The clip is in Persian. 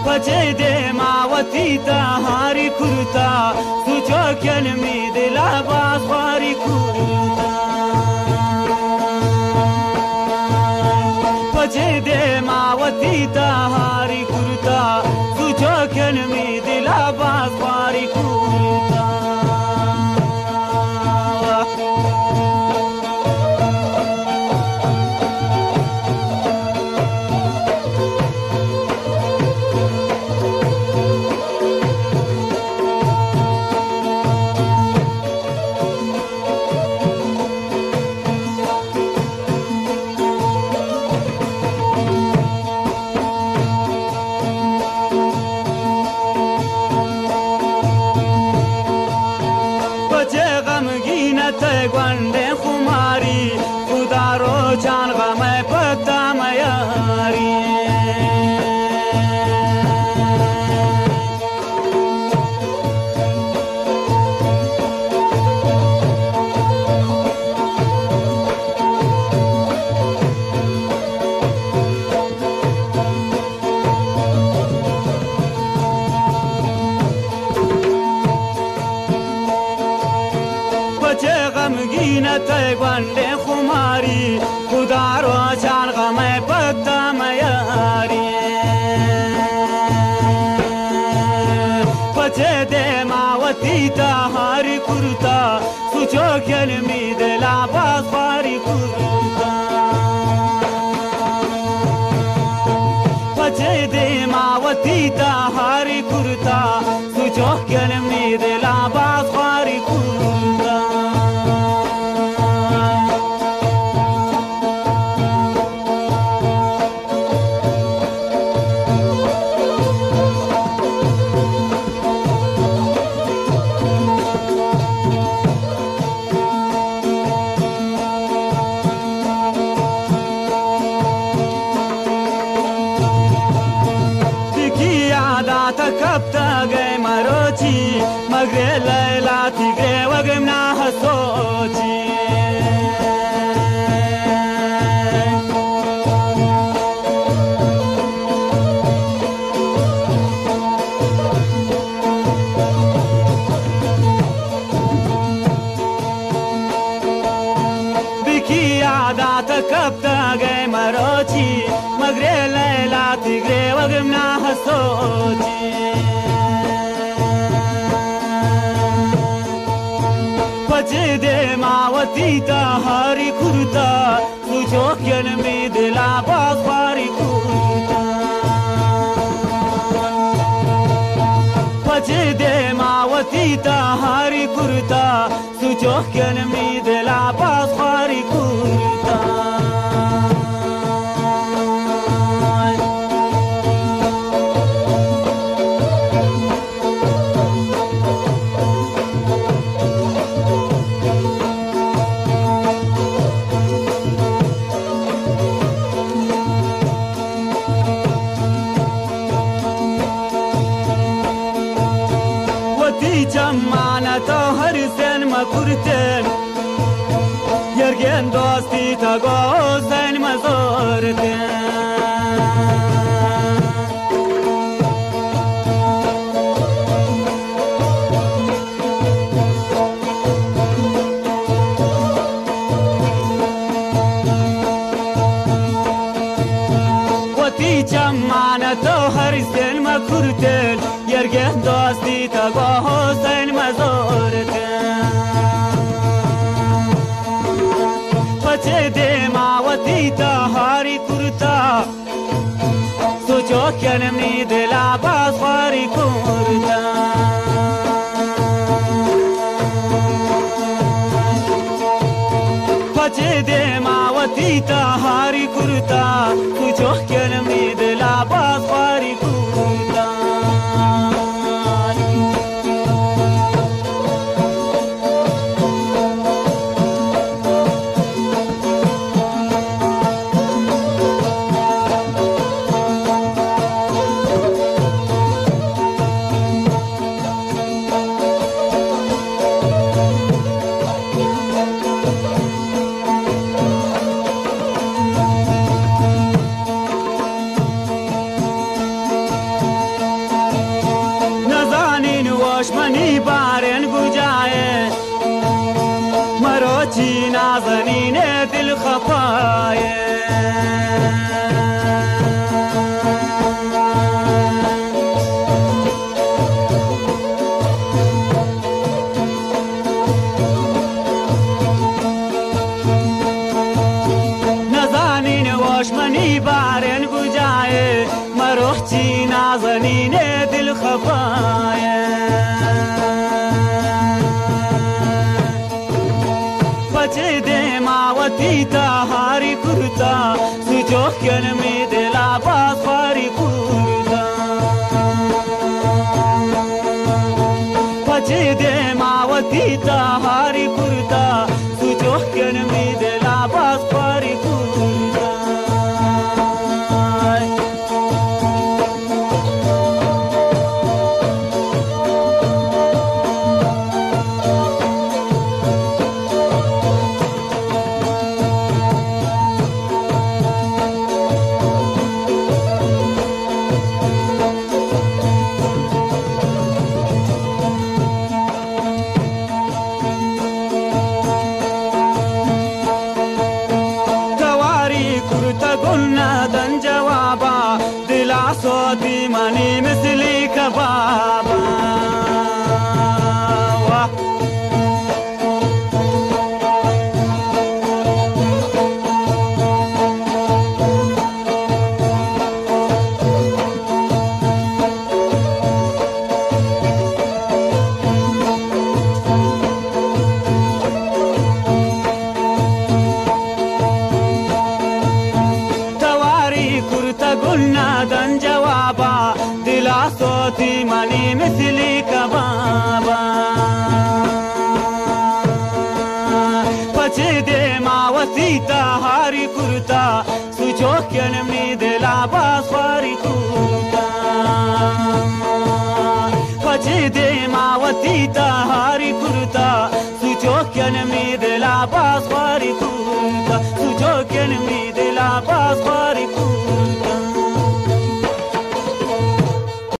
بچه ده ماوتی تا هاری کرتا سوچو کلمی دلا باز خاری کرتا بچه ده ماوتی تا هاری کرتا سوچو کلمی دلا باز خاری کرتا گوانده خماری خدا رو جان غم پتا میاری غمگینه گوانده خماری خدا رو جان غم پتا میاری بچه ده ماوتی تا هاری کرتا سوچو کلمی دلا باز خاری کرتا بچه ده ماوتی تا هاری کرتا سوچو کلمی دلا باز خاری کرتا كبتا جاي مروتي مغري ليلى تجري وقمنا صوتي بكي عادات كبتا جاي مروتي مغري ليلى تجري وقمنا صوتي بچه ده ماوتی تا هاری کرتا سوچو کلمی دلا باز خاری کرتا بچه ده ماوتی تا هاری کرتا سوچو کلمی دلا باز خاری کرتا جمعنا هر سن ما كرتن يرجن دوستي تقو سن ما زورتن وتي جمعنا هر سن ما كرتن يرجن دوستي تقو سن ما زورتن بچه ده ماوتی تا هاری کرتا سوچو کلمی دلا باز خاری کرتا بچه ده ماوتی تا هاری کرتا سوچو کلمی دلا باز خاری کرتا دل خفايا نزانين واش مني بارين بجاي ما روحتي نازنين دل خفايا فجدي ما وتيتا هاري كرتا سجوخ كلمي دلا باس فاري كرتا فجدي ما وتيتا هاري كرتا سجوخ كلمي دلا باس فاري كرتا قلنا دن جوابا دلا صوتي ماني مثلي كبابا قلنا دن جوابا دلا صوتي ماني مثلي كبابا فجدي ما وسيتا هاري كرتا سجوك ينمي دلا باس فاري كرتا فجدي ما وسيتا